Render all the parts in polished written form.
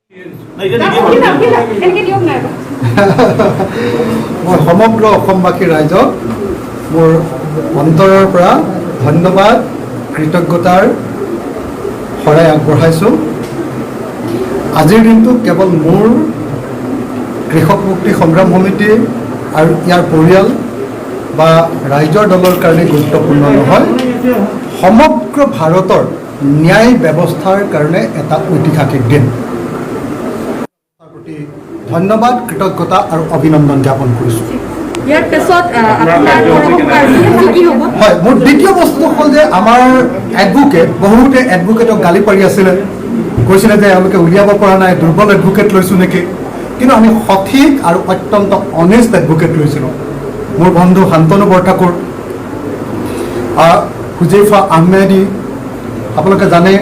মই সমগ্ৰ অসমবাসী ৰাইজক মোৰ অন্তৰৰ পৰা ধন্যবাদ কৃতজ্ঞতাৰ শৰাই আগবঢ়াইছোঁ। আজিৰ দিনটো কেৱল মোৰ কৃষক মুক্তি সংগ্ৰাম সমিতি আৰু ইয়াৰ পৰিয়াল বা ৰাইজৰ দলৰ কাৰণে গুৰুত্বপূৰ্ণ নহয়, সমগ্ৰ ভাৰতৰ ন্যায় ব্যৱস্থাৰ কাৰণে এটা ঐতিহাসিক দিন। ধন্যবাদ, কৃতজ্ঞতা আৰু অভিনন্দন জ্ঞাপন কৰিছোঁ। হয়, মোৰ দ্বিতীয় বস্তুটো হ'ল যে আমাৰ বহুতে এডভোকেটক গালি পাৰি আছিলে, কৈছিলে যে এওঁলোকে উলিয়াব পৰা নাই, দুৰ্বল এডভোকেট লৈছোঁ নেকি। কিন্তু আমি সঠিক আৰু অত্যন্ত অনেষ্ট এডভোকেট লৈছিলোঁ। মোৰ বন্ধু শান্তনু বৰঠাকুৰ, হুজৈফা আহমেদী, আপোনালোকে জানে,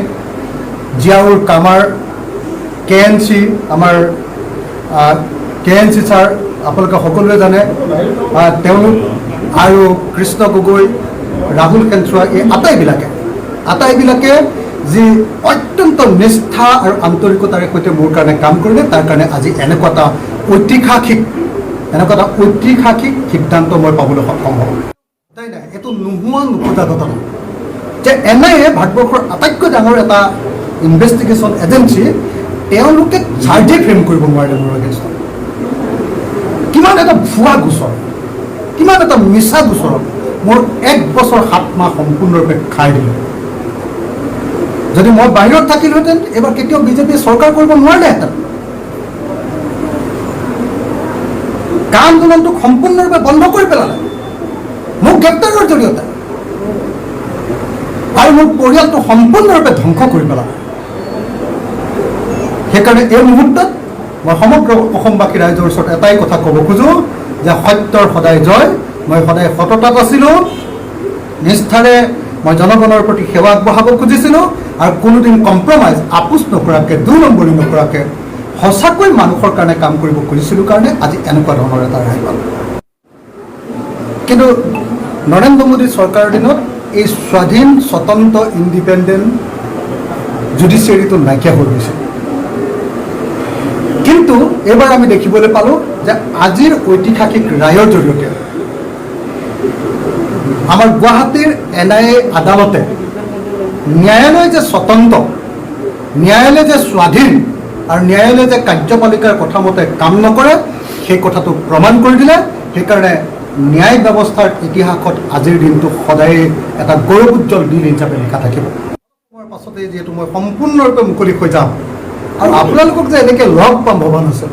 জিয়াউল কামাৰ, KNC আমাৰ KNC ছাৰ, আপোনালোকে সকলোৱে জানে, তেওঁলোক আৰু কৃষ্ণ গগৈ, ৰাহুল কেন্দ্ৰ, এই আটাইবিলাকে যি অত্যন্ত নিষ্ঠা আৰু আন্তৰিকতাৰে সৈতে মোৰ কাৰণে কাম কৰিলে, তাৰ কাৰণে আজি এনেকুৱা এটা ঐতিহাসিক সিদ্ধান্ত মই পাবলৈ সক্ষম হ'ম। নাই, এইটো নোহোৱা নুখুজা ঘটনা যে NIA ভাৰতবৰ্ষৰ আটাইতকৈ ডাঙৰ এটা ইনভেষ্টিগেশ্যন এজেঞ্চি, তেওঁলোকে চাৰ্জে ফ্ৰেম কৰিব নোৱাৰিলে মোৰ এগেইনষ্টত। কিমান এটা ভুৱা গোচৰ, কিমান এটা মিছা গোচৰত মোৰ 1 বছৰ 7 মাহ সম্পূৰ্ণৰূপে খাই দিলে। যদি মই বাহিৰত থাকিলোহেঁতেন, এইবাৰ কেতিয়াও বিজেপিয়ে চৰকাৰ কৰিব নোৱাৰিলেহেঁতেন। কা আন্দোলনটোক সম্পূৰ্ণৰূপে বন্ধ কৰি পেলালে মোক গ্ৰেপ্তাৰৰ জৰিয়তে, আৰু মোৰ পৰিয়ালটো সম্পূৰ্ণৰূপে ধ্বংস কৰি পেলালে। সেইকাৰণে এই মুহূৰ্তত মই সমগ্ৰ অসমবাসী ৰাইজৰ ওচৰত এটাই কথা ক'ব খোজোঁ যে সত্যৰ সদায় জয়। মই সদায় সততাত আছিলোঁ, নিষ্ঠাৰে মই জনগণৰ প্ৰতি সেৱা আগবঢ়াব খুজিছিলোঁ, আৰু কোনোদিন কম্প্ৰমাইজ, আপোচ নকৰাকৈ, 2 নম্বৰী নকৰাকৈ সঁচাকৈ মানুহৰ কাৰণে কাম কৰিব খুজিছিলোঁ কাৰণে আজি এনেকুৱা ধৰণৰ এটা ৰায় পালোঁ। কিন্তু নৰেন্দ্ৰ মোদী চৰকাৰৰ দিনত এই স্বাধীন, স্বতন্ত্ৰ, ইণ্ডিপেণ্ডেণ্ট জুডিচিয়াৰীটো নাইকিয়া হৈ গৈছে। কিন্তু এইবাৰ আমি দেখিবলৈ পালোঁ যে আজিৰ ঐতিহাসিক ৰায়ৰ জৰিয়তে আমাৰ গুৱাহাটীৰ NIA আদালতে ন্যায়ালয় যে স্বতন্ত্ৰ, ন্যায়ালয় যে স্বাধীন, আৰু ন্যায়ালয়ে যে কাৰ্যপালিকাৰ কথা মতে কাম নকৰে, সেই কথাটো প্ৰমাণ কৰি দিলে। সেইকাৰণে ন্যায় ব্যৱস্থাৰ ইতিহাসত আজিৰ দিনটো সদায় এটা গৌৰৱোজ্জ্বল দিন হিচাপে লিখা থাকিব। সময়ৰ পাছতে যিহেতু মই সম্পূৰ্ণৰূপে মুকলি হৈ যাম, আৰু আপোনালোকক যে এনেকৈ লগ পাম ভবা নাছিল,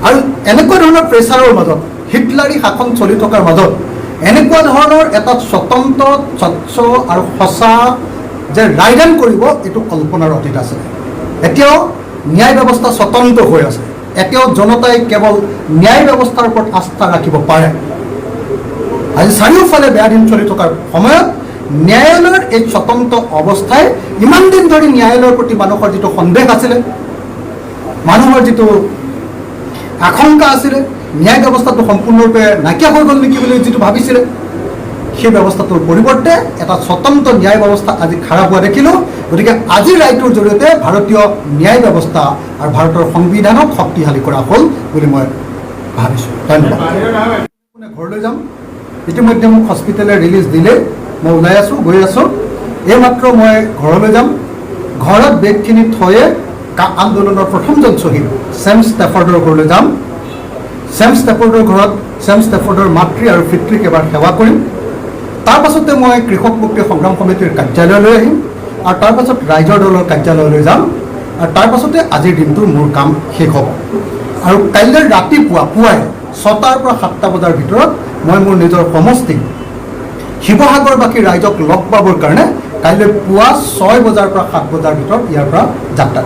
আৰু এনেকুৱা ধৰণৰ প্ৰেছাৰৰ মাজত, হিটলাৰী শাসন চলি থকাৰ মাজত এনেকুৱা ধৰণৰ এটা স্বতন্ত্ৰ, স্বচ্ছ আৰু সঁচা যে ৰায়দান কৰিব, এইটো কল্পনাৰ অতীত আছে। এতিয়াও ন্যায় ব্যৱস্থা স্বতন্ত্ৰ হৈ আছে, এতিয়াও জনতাই কেৱল ন্যায় ব্যৱস্থাৰ ওপৰত আস্থা ৰাখিব পাৰে। আজি চাৰিওফালে বেয়া দিন চলি থকাৰ সময়ত ন্যায়ালয়ৰ এই স্বতন্ত্ৰ অৱস্থাই ইমান দিন ধৰি ন্যায়ালয়ৰ প্ৰতি মানুহৰ যিটো সন্দেহ আছিলে, মানুহৰ যিটো আশংকা আছিলে, ন্যায় ব্যৱস্থাটো সম্পূৰ্ণৰূপে নাইকিয়া হৈ গ'ল নেকি বুলি যিটো ভাবিছিলে, সেই ব্যৱস্থাটোৰ পৰিৱৰ্তে এটা স্বতন্ত্ৰ ন্যায় ব্যৱস্থা আজি খাৰা হোৱা দেখিলোঁ। গতিকে আজিৰ ৰায়টোৰ জৰিয়তে ভাৰতীয় ন্যায় ব্যৱস্থা আৰু ভাৰতৰ সংবিধানক শক্তিশালী কৰা হ'ল বুলি মই ভাবিছোঁ। ধন্যবাদ। ঘৰলৈ যাম, ইতিমধ্যে মোক হস্পিটেলে ৰিলিজ দিলে, মই ওলাই আছোঁ, গৈ আছোঁ। এইমাত্ৰ মই ঘৰলৈ যাম। ঘৰত বেগখিনি থৈয়ে আন্দোলনৰ প্ৰথমজন শ্বহীদ ছেম ষ্টেফৰ্ডৰ ঘৰলৈ যাম। ছেম ষ্টেফৰ্ডৰ ঘৰত ছেম ষ্টেফৰ্ডৰ মাতৃ আৰু পিতৃক এবাৰ সেৱা কৰিম। তাৰ পাছতে মই কৃষক মুক্তি সংগ্ৰাম সমিতিৰ কাৰ্যালয়লৈ আহিম, আৰু তাৰ পাছত ৰাইজৰ দলৰ কাৰ্যালয়লৈ যাম, আৰু তাৰ পাছতে আজিৰ দিনটোৰ মোৰ কাম শেষ হ'ব। আৰু কাইলৈ পুৱাই 6টাৰ পৰা 7টা বজাৰ ভিতৰত মই মোৰ নিজৰ সমষ্টি শিৱসাগৰবাসী ৰাইজক লগ পাবৰ কাৰণে কাইলৈ পুৱা 6 বজাৰ পৰা 7 বজাৰ ভিতৰত ইয়াৰ পৰা যাত্ৰা